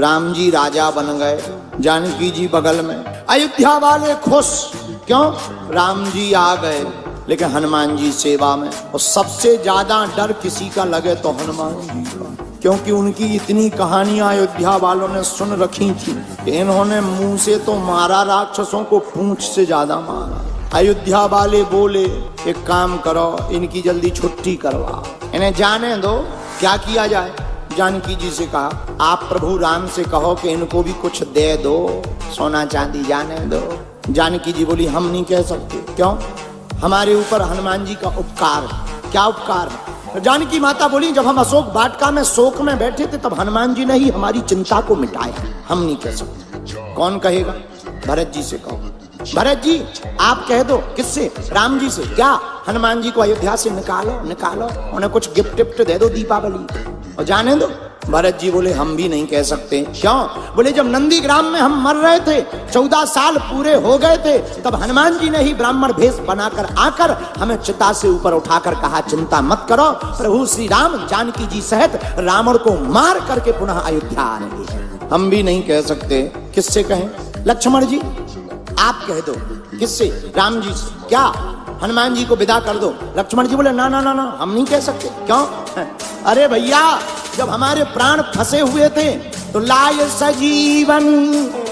राम जी राजा बन गए, जानकी जी बगल में। अयोध्या वाले खुश, क्यों? राम जी आ गए, लेकिन हनुमान जी सेवा में। और सबसे ज्यादा डर किसी का लगे तो हनुमान जी का, क्योंकि उनकी इतनी कहानियां अयोध्या वालों ने सुन रखी थी कि इन्होंने मुंह से तो मारा राक्षसों को, पूंछ से ज्यादा मारा। अयोध्या वाले बोले एक काम करो, इनकी जल्दी छुट्टी करवा, इन्हें जाने दो। क्या किया जाए? जानकी जी से कहा आप प्रभु राम से कहो कि इनको भी कुछ दे दो, सोना चांदी जाने दो। जानकी जी बोली हम नहीं कह सकते। क्यों? हमारे ऊपर हनुमान जी का उपकार। क्या उपकार है? जानकी माता बोली जब हम अशोक वाटिका में शोक में बैठे थे तब हनुमान जी ने ही हमारी चिंता को मिटाया, हम नहीं कह सकते। कौन कहेगा? भरत जी से कहो। भरत जी आप कह दो। किससे? राम जी से। क्या? हनुमान जी को अयोध्या से निकालो, निकालो, उन्हें कुछ गिफ्ट टिफ्ट दे दो दीपावली और जाने दो। भरत जी बोले हम भी नहीं कह सकते। क्यों? बोले जब नंदीग्राम में हम मर रहे थे, 14 साल पूरे हो गए थे, तब हनुमान जी ने ही ब्राह्मण भेष बनाकर आकर हमें चिता से ऊपर उठाकर कहा चिंता मत करो, प्रभु श्री राम जानकी जी सहित रावण को मार करके पुनः अयोध्या आएंगे। हम भी नहीं कह सकते। किससे कहें? लक्ष्मण जी आप कह दो। किससे? राम जी से। क्या? हनुमान जी को विदा कर दो। लक्ष्मण जी बोले ना ना ना ना, हम नहीं कह सकते। क्यों? अरे भैया जब हमारे प्राण फंसे हुए थे तो लाय सजीवन,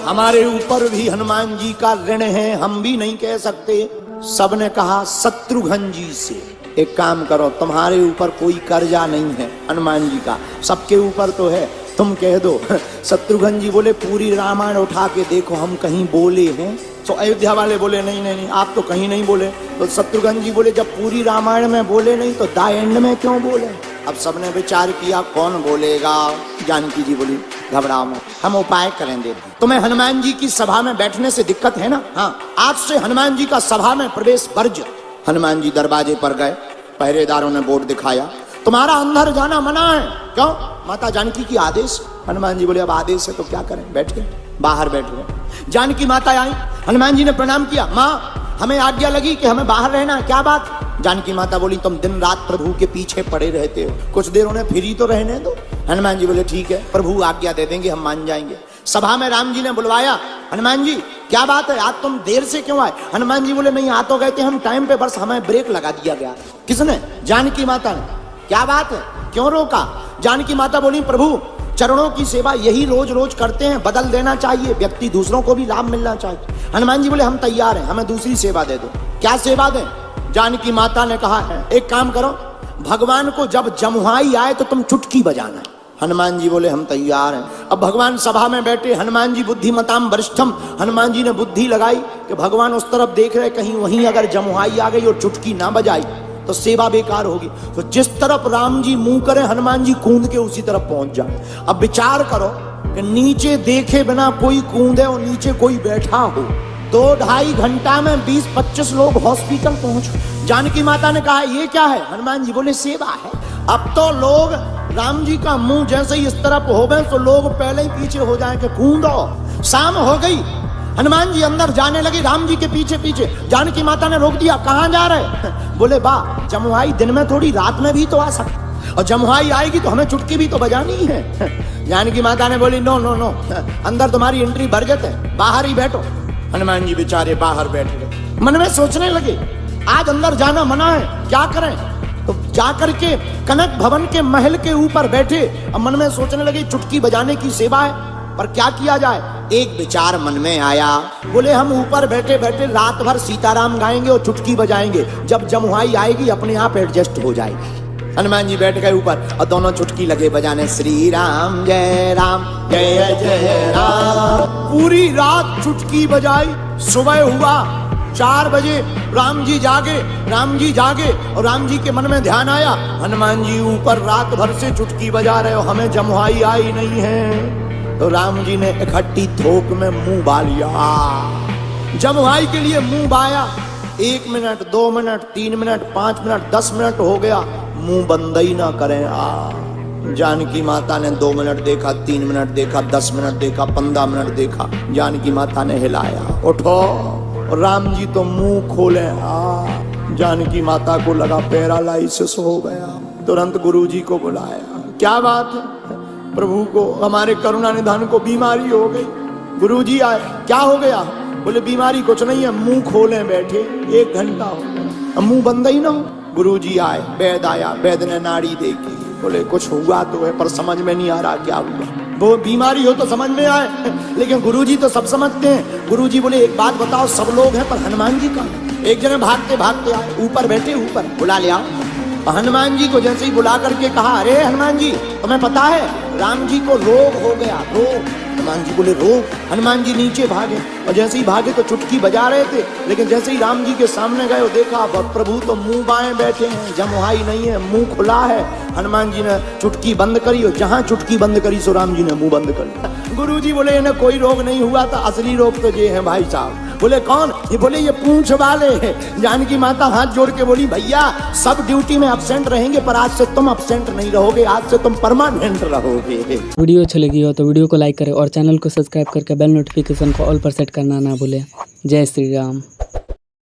हमारे ऊपर भी हनुमान जी का ऋण है, हम भी नहीं कह सकते। सबने कहा शत्रुघ्न जी से। एक काम करो, तुम्हारे ऊपर कोई कर्जा नहीं है हनुमान जी का, सबके ऊपर तो है, तुम कह दो। शत्रुघ्न जी बोले पूरी रामायण उठा के देखो हम कहीं बोले हैं? तो अयोध्या वाले बोले नहीं नहीं नहीं आप तो कहीं नहीं बोले। तो शत्रुघ्न जी बोले जब पूरी रामायण में बोले नहीं तो द एंड में क्यों बोले? अब सबने विचार किया कौन बोलेगा। जानकी जी बोली घबराओ मत, हम उपाय करेंगे। तुम्हें हनुमान जी की सभा में बैठने से दिक्कत है ना? हाँ, आज से हनुमान जी का सभा में प्रवेश वर्ज्य। हनुमान जी दरवाजे पर गए, पहरेदारों ने बोर्ड दिखाया तुम्हारा अंदर जाना मना है। क्यों? माता जानकी की आदेश। हनुमान जी बोले अब आदेश है तो क्या करें, बैठ गए, बाहर बैठ गए। जानकी माता आई, हनुमान जी ने प्रणाम किया, माँ हमें आज्ञा लगी कि हमें बाहर रहना। क्या बात? जानकी माता बोली तुम दिन रात प्रभु के पीछे पड़े रहते हो, कुछ देर उन्हें फ्री तो रहने दो। हनुमान जी बोले ठीक है, प्रभु आज्ञा दे देंगे, हम मान जाएंगे। सभा में राम जी ने बुलवाया, हनुमान जी क्या बात है, आज तुम देर से क्यों आए? हनुमान जी बोले नहीं आ तो गए थे हम टाइम पे, बस हमें ब्रेक लगा दिया गया। किसने? जानकी माता ने। क्या बात है, क्यों रोका? जानकी माता बोली प्रभु चरणों की सेवा यही रोज रोज करते हैं, बदल देना चाहिए, व्यक्ति दूसरों को भी लाभ मिलना चाहिए। हनुमान जी बोले हम तैयार हैं, हमें दूसरी सेवा दे दो। क्या सेवा दें? जानकी माता ने कहा है एक काम करो, भगवान को जब जमुहाई आए तो तुम चुटकी बजाना। हनुमान जी बोले हम तैयार हैं। अब भगवान सभा में बैठे, हनुमान जी बुद्धिमताम वरिष्ठम, हनुमान जी ने बुद्धि लगाई कि भगवान उस तरफ देख रहे, कहीं वहीं अगर जमुहाई आ गई और चुटकी ना बजाई तो सेवा बेकार होगी। तो जिस तरफ राम जी मुंह करे हनुमान जी कूद के उसी तरफ पहुंच जाए। अब विचार करो कि नीचे देखे बिना कोई कूदे और नीचे कोई बैठा हो, 2-2.5 घंटा में 20-25 लोग हॉस्पिटल पहुंचे। जानकी माता ने कहा ये क्या है? हनुमान जी बोले सेवा है। अब तो लोग राम जी का मुंह जैसे ही इस तरफ हो गए तो लोग पहले ही पीछे हो जाए कि कूदो। शाम हो गई, हनुमान जी अंदर जाने लगे राम जी के पीछे पीछे। जानकी माता ने रोक दिया, कहाँ जा रहे? बोले बा जमुहाई दिन में थोड़ी रात में भी तो आ सकती, और जमुहाई आएगी तो हमें चुटकी भी तो बजानी है। जानकी माता ने बोली नो नो नो, अंदर तुम्हारी एंट्री बरजत है, बाहर ही बैठो। हनुमान जी बेचारे बाहर बैठ गए। मन में सोचने लगे आज अंदर जाना मना है, क्या करें? तो जाकर के कनक भवन के महल के ऊपर बैठे। अब मन में सोचने लगे चुटकी बजाने की सेवा है, पर क्या किया जाए? एक विचार मन में आया, बोले हम ऊपर बैठे बैठे रात भर सीताराम गाएंगे और चुटकी बजाएंगे, जब जमुहाई आएगी अपने आप एडजस्ट हो जाएगी। हनुमान जी बैठ गए ऊपर और दोनों चुटकी लगे बजाने, श्री राम जय जय राम। पूरी रात चुटकी बजाई। सुबह हुआ 4 बजे, राम जी जागे और राम जी के मन में ध्यान आया हनुमान जी ऊपर रात भर से चुटकी बजा रहे हो, हमें जमुहाई आई नहीं है। तो राम जी ने इकट्ठी थोक में मुंह बा लिया। जमुहाई के लिए मुंह बाया। 1 minute 2 minute 3 minute 5 minute 10 minute हो गया, मुंह बंद ही ना करें। जानकी माता ने 2 मिनट देखा, 3 मिनट देखा, 10 मिनट देखा, 15 मिनट देखा। जानकी माता ने हिलाया, उठो। राम जी तो मुंह खोले। जानकी माता को लगा पैरालाइसिस हो गया। तुरंत गुरुजी को बुलाया। क्या बात है? प्रभु को, हमारे करुणा निधान को बीमारी हो गई। गुरुजी आए, क्या हो गया? बोले बीमारी कुछ नहीं है, मुंह खोले बैठे 1 घंटा हो गया, मुंह बंद ही ना हो। गुरुजी आए, वैद आया, वैद ने नाड़ी देखी, बोले कुछ हुआ तो है पर समझ में नहीं आ रहा क्या हुआ। वो बीमारी हो तो समझ में आए, लेकिन गुरुजी तो सब समझते हैं। गुरुजी बोले एक बात बताओ, सब लोग हैं पर हनुमान जी कहाँ? एक जने भागते भागते आए, ऊपर बैठे, ऊपर बुला ले आओ। हनुमान जी को जैसे ही बुला करके कहा, अरे हनुमान जी तुम्हें पता है राम जी को रोग हो गया, रोग। हनुमान जी बोले रोग? हनुमान जी नीचे भागे, और जैसे ही भागे तो चुटकी बजा रहे थे, लेकिन जैसे ही राम जी के सामने गए और देखा प्रभु तो मुंह बाएं बैठे हैं, जमुहाई नहीं है, मुंह खुला है। हनुमान जी ने चुटकी बंद करी, और जहां चुटकी बंद करी सो राम जी ने मुंह बंद कर लिया। गुरु जी बोले इन्हें कोई रोग नहीं हुआ था, असली रोग तो ये है भाई साहब। बोले कौन? ये बोले ये पूंछ वाले। जानकी माता हाथ जोड़ के बोली, भैया सब ड्यूटी में अब्सेंट रहेंगे पर आज से तुम अब्सेंट नहीं रहोगे, आज से तुम परमानेंट रहोगे। वीडियो अच्छी लगी हो तो वीडियो को लाइक करें और चैनल को सब्सक्राइब करके बेल नोटिफिकेशन को ऑल पर सेट करना ना भूलें। जय श्री राम।